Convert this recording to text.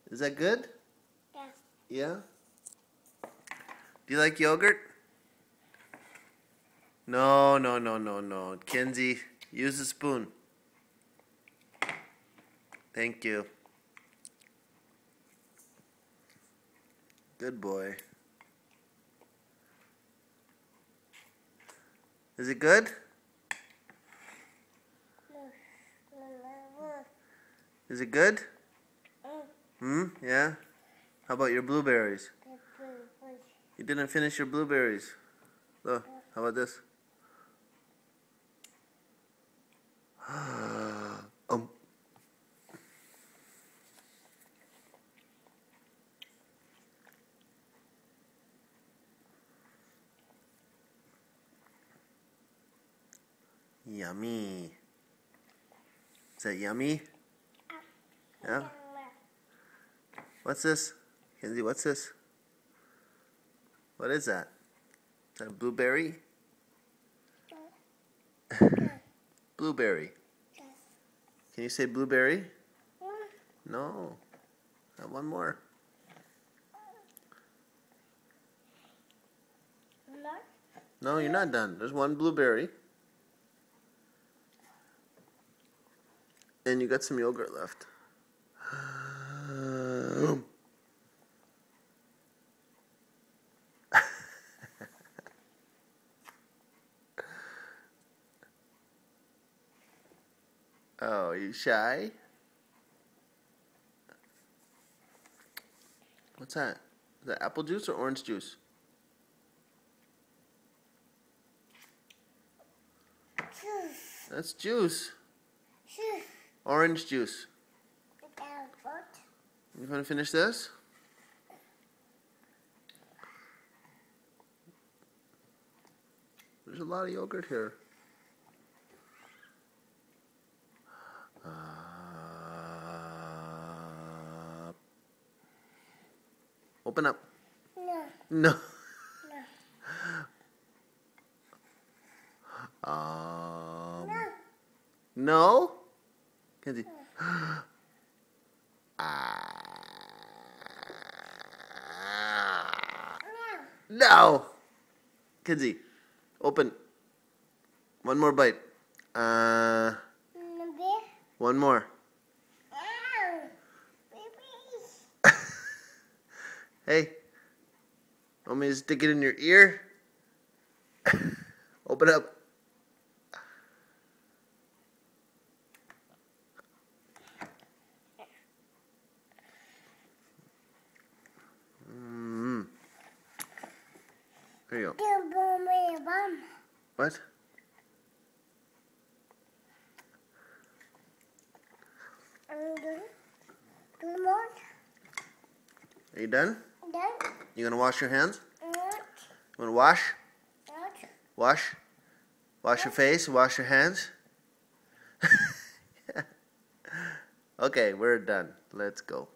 Is that good? Yes. Yeah? Do you like yogurt? No, no, no, no, no. Kenzie, use a spoon. Thank you. Good boy. Is it good? Is it good? Yeah? How about your blueberries? You didn't finish your blueberries. Oh, how about this? um. Yummy. Is that yummy? Yeah? What's this? Kenzie, what's this? What is that? Is that a blueberry? Blueberry. Can you say blueberry? No. Have one more. No, you're not done. There's one blueberry. And you got some yogurt left. Oh, you shy? What's that? Is that apple juice or orange juice? That's juice. Orange juice. You want to finish this? There's a lot of yogurt here. Open up. No. No. No. No? Kenzie. No. Kenzie, open. One more bite. One more. Hey, want me to stick it in your ear? Open up. There you go. What? Are you done? You gonna wash your hands? You wanna wash? Wash? Wash your face, wash your hands? Okay, we're done. Let's go.